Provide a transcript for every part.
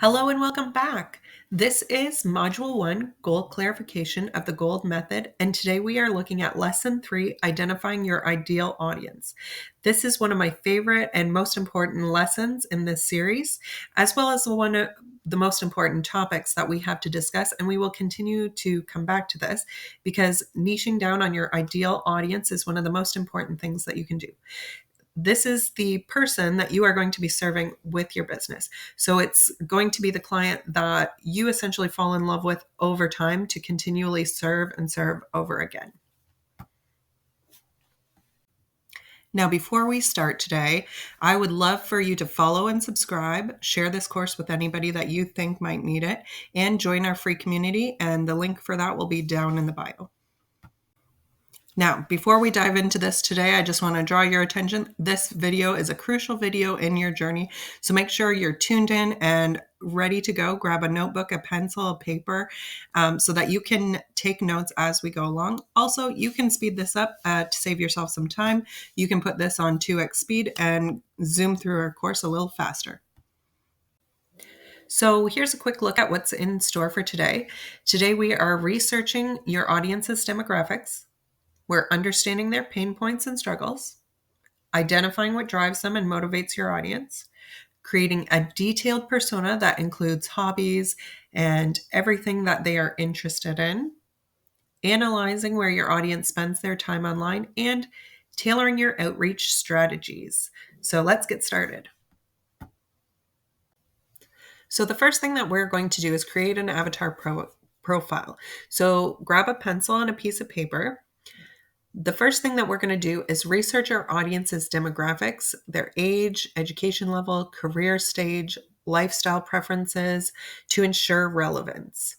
Hello and welcome back. This is Module 1, Goal Clarification of the GOLD Method, and today we are looking at Lesson 3, Identifying Your Ideal Audience. This is one of my favorite and most important lessons in this series, as well as one of the most important topics that we have to discuss, and we will continue to come back to this because niching down on your ideal audience is one of the most important things that you can do. This is the person that you are going to be serving with your business. So it's going to be the client that you essentially fall in love with over time to continually serve and serve over again. Now, before we start today, I would love for you to follow and subscribe, share this course with anybody that you think might need it, and join our free community. And the link for that will be down in the bio. Now, before we dive into this today, I just want to draw your attention. This video is a crucial video in your journey, so make sure you're tuned in and ready to go. Grab a notebook, a pencil, a paper, so that you can take notes as we go along. Also, you can speed this up to save yourself some time. You can put this on 2x speed and zoom through our course a little faster. So here's a quick look at what's in store for today. Today, we are researching your audience's demographics. We're understanding their pain points and struggles, identifying what drives them and motivates your audience, creating a detailed persona that includes hobbies and everything that they are interested in, analyzing where your audience spends their time online, and tailoring your outreach strategies. So let's get started. So the first thing that we're going to do is create an avatar profile. So grab a pencil and a piece of paper. The first thing that we're going to do is research our audience's demographics, their age, education level, career stage, lifestyle preferences to ensure relevance.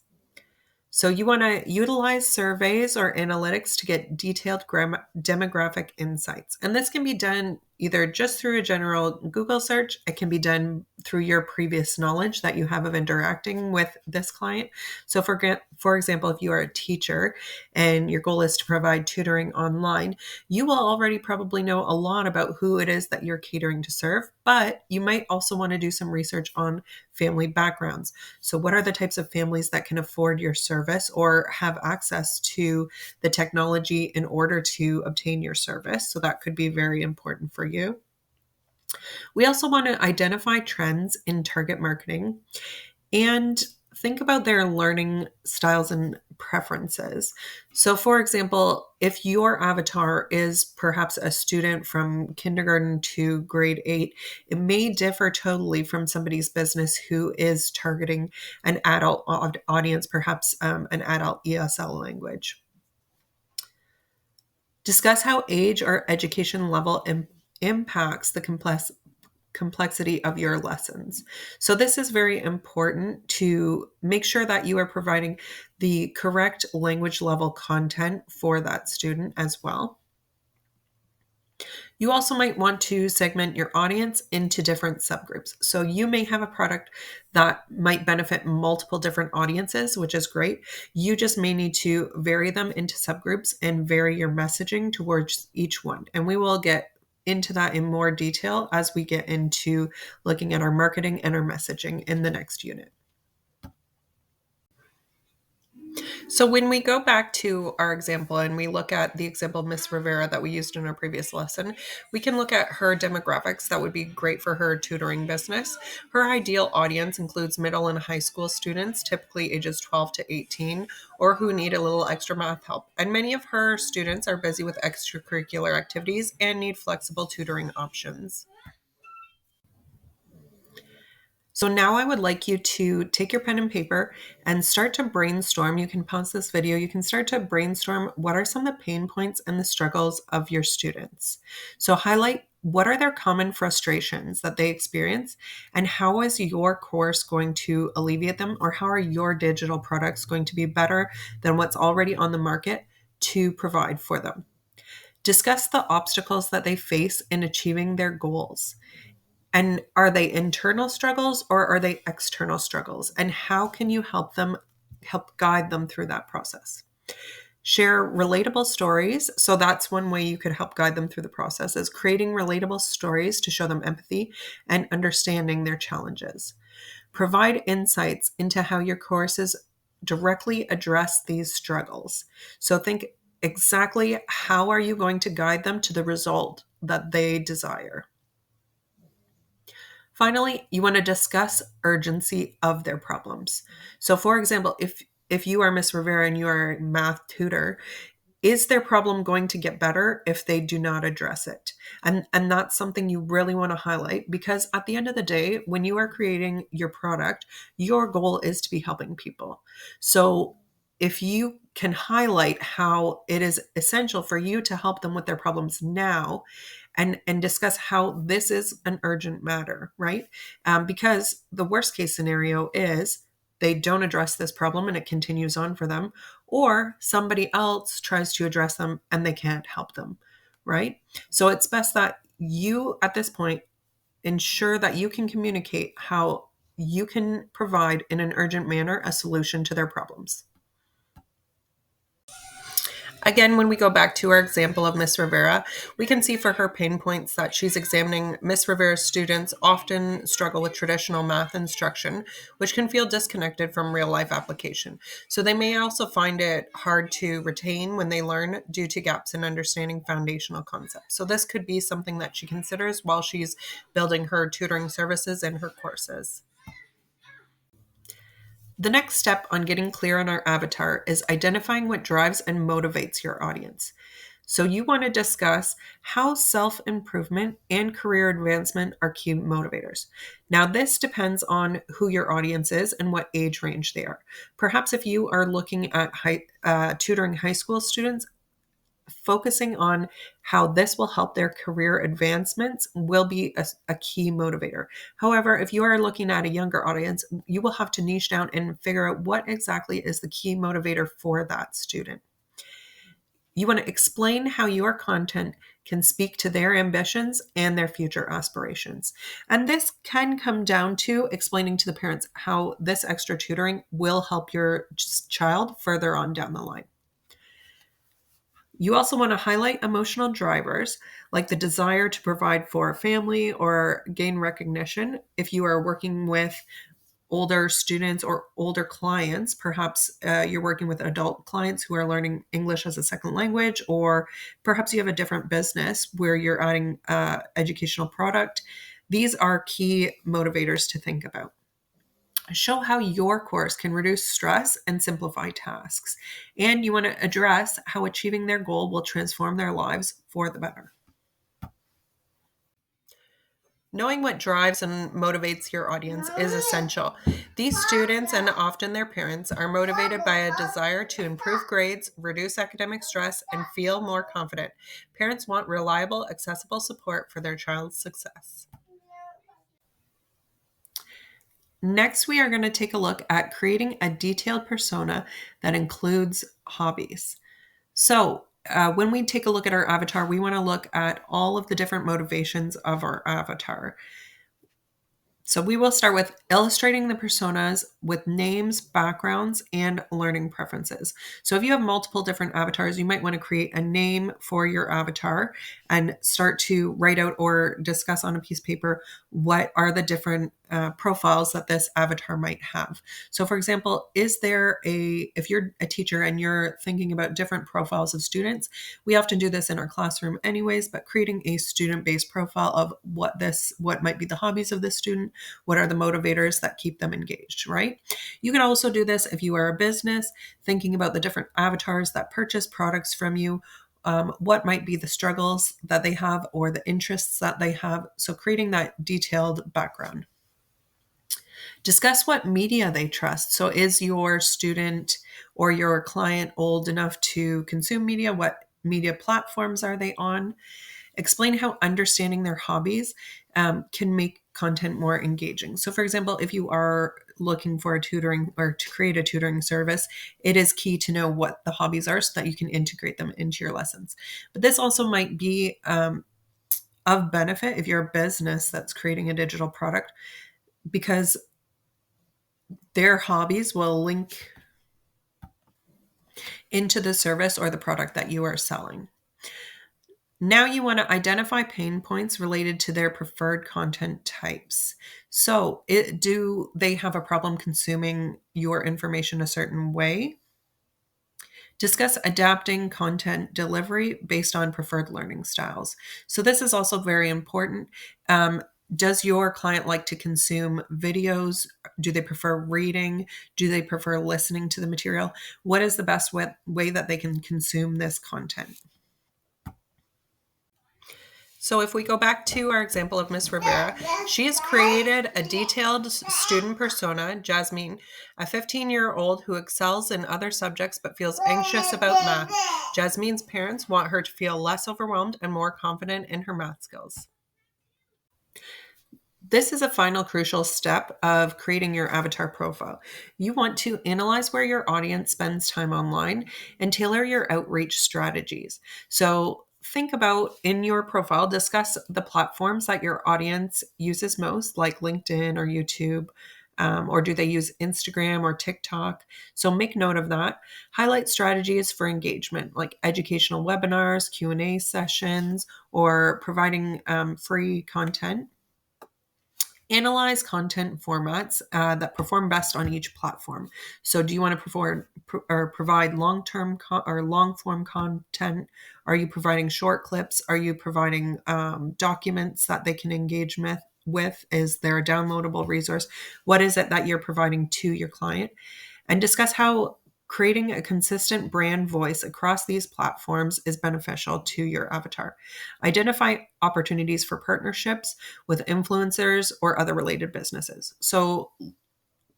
So you want to utilize surveys or analytics to get detailed demographic insights. And this can be done either just through a general Google search. It can be done through your previous knowledge that you have of interacting with this client. So for example, if you are a teacher and your goal is to provide tutoring online, you will already probably know a lot about who it is that you're catering to serve, but you might also want to do some research on family backgrounds. So what are the types of families that can afford your service or have access to the technology in order to obtain your service? So that could be very important for you. We also want to identify trends in target marketing and think about their learning styles and preferences. So, for example, if your avatar is perhaps a student from kindergarten to grade 8, it may differ totally from somebody's business who is targeting an adult audience, perhaps an adult ESL language. Discuss how age or education level impacts the complexity of your lessons. So this is very important to make sure that you are providing the correct language level content for that student as well. You also might want to segment your audience into different subgroups. So you may have a product that might benefit multiple different audiences, which is great. You just may need to vary them into subgroups and vary your messaging towards each one. And we will get into that in more detail as we get into looking at our marketing and our messaging in the next unit. So when we go back to our example and we look at the example Miss Rivera that we used in our previous lesson, we can look at her demographics that would be great for her tutoring business. Her ideal audience includes middle and high school students, typically ages 12 to 18, or who need a little extra math help. And many of her students are busy with extracurricular activities and need flexible tutoring options. So now I would like you to take your pen and paper and start to brainstorm. You can pause this video. You can start to brainstorm what are some of the pain points and the struggles of your students. So highlight what are their common frustrations that they experience and how is your course going to alleviate them, or how are your digital products going to be better than what's already on the market to provide for them. Discuss the obstacles that they face in achieving their goals. And are they internal struggles or are they external struggles? And how can you help guide them through that process? Share relatable stories. So that's one way you could help guide them through the process, is creating relatable stories to show them empathy and understanding their challenges. Provide insights into how your courses directly address these struggles. So think exactly how are you going to guide them to the result that they desire. Finally, you want to discuss urgency of their problems. So for example, if you are Miss Rivera and you are a math tutor, is their problem going to get better if they do not address it? And that's something you really want to highlight, because at the end of the day, when you are creating your product, your goal is to be helping people. So if you can highlight how it is essential for you to help them with their problems now, and discuss how this is an urgent matter, right? Because the worst case scenario is they don't address this problem and it continues on for them, or somebody else tries to address them and they can't help them, right? So it's best that you, at this point, ensure that you can communicate how you can provide in an urgent manner a solution to their problems. Again, when we go back to our example of Miss Rivera, we can see for her pain points that she's examining Miss Rivera's students often struggle with traditional math instruction, which can feel disconnected from real life application. So they may also find it hard to retain when they learn due to gaps in understanding foundational concepts. So this could be something that she considers while she's building her tutoring services and her courses. The next step on getting clear on our avatar is identifying what drives and motivates your audience. So, you want to discuss how self improvement and career advancement are key motivators. Now, this depends on who your audience is and what age range they are. Perhaps if you are looking at tutoring high school students, focusing on how this will help their career advancements will be a key motivator. However, if you are looking at a younger audience, you will have to niche down and figure out what exactly is the key motivator for that student. You want to explain how your content can speak to their ambitions and their future aspirations. And this can come down to explaining to the parents how this extra tutoring will help your child further on down the line. You also want to highlight emotional drivers like the desire to provide for a family or gain recognition. If you are working with older students or older clients, perhaps you're working with adult clients who are learning English as a second language, or perhaps you have a different business where you're adding educational product. These are key motivators to think about. Show how your course can reduce stress and simplify tasks. And you want to address how achieving their goal will transform their lives for the better. Knowing what drives and motivates your audience is essential. These students and often their parents are motivated by a desire to improve grades, reduce academic stress, and feel more confident. Parents want reliable, accessible support for their child's success. Next, we are going to take a look at creating a detailed persona that includes hobbies. So, when we take a look at our avatar, we want to look at all of the different motivations of our avatar. So we will start with illustrating the personas with names, backgrounds, and learning preferences. So if you have multiple different avatars, you might want to create a name for your avatar and start to write out or discuss on a piece of paper what are the different profiles that this avatar might have. So for example, if you're a teacher and you're thinking about different profiles of students, we often do this in our classroom anyways, but creating a student-based profile of what might be the hobbies of the student, what are the motivators that keep them engaged, right? You can also do this if you are a business, thinking about the different avatars that purchase products from you, what might be the struggles that they have or the interests that they have. So creating that detailed background. Discuss what media they trust. So is your student or your client old enough to consume media? What media platforms are they on? Explain how understanding their hobbies can make content more engaging. So, for example, if you are looking for a tutoring or to create a tutoring service, it is key to know what the hobbies are so that you can integrate them into your lessons. But this also might be of benefit if you're a business that's creating a digital product, because their hobbies will link into the service or the product that you are selling. Now you want to identify pain points related to their preferred content types. So, do they have a problem consuming your information a certain way? Discuss adapting content delivery based on preferred learning styles. So, this is also very important. Um, does your client like to consume videos? Do they prefer reading? Do they prefer listening to the material? What is the best way that they can consume this content? So if we go back to our example of Miss Rivera, she has created a detailed student persona, Jasmine, a 15-year-old who excels in other subjects but feels anxious about math. Jasmine's parents want her to feel less overwhelmed and more confident in her math skills. This is a final crucial step of creating your avatar profile. You want to analyze where your audience spends time online and tailor your outreach strategies. So, think about in your profile, discuss the platforms that your audience uses most, like LinkedIn or YouTube. Or do they use Instagram or TikTok? So make note of that. Highlight strategies for engagement, like educational webinars, Q&A sessions, or providing free content. Analyze content formats that perform best on each platform. So, do you want to provide long-term or long-form content? Are you providing short clips? Are you providing documents that they can engage with? Is there a downloadable resource? What is it that you're providing to your client? And discuss how creating a consistent brand voice across these platforms is beneficial to your avatar. Identify opportunities for partnerships with influencers or other related businesses. So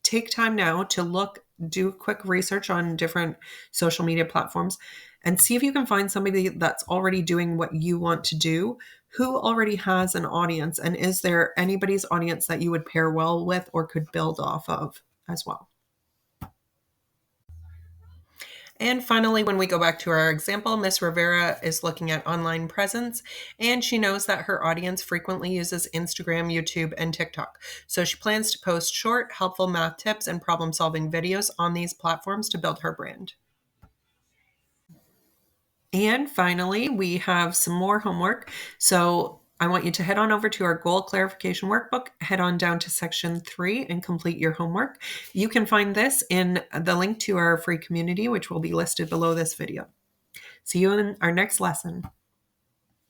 take time now to do quick research on different social media platforms and see if you can find somebody that's already doing what you want to do, who already has an audience, and is there anybody's audience that you would pair well with or could build off of as well. And finally, when we go back to our example, Miss Rivera is looking at online presence, and she knows that her audience frequently uses Instagram, YouTube, and TikTok. So she plans to post short, helpful math tips and problem solving videos on these platforms to build her brand. And finally, we have some more homework. So I want you to head on over to our goal clarification workbook, head on down to section 3 and complete your homework. You can find this in the link to our free community, which will be listed below this video. See you in our next lesson.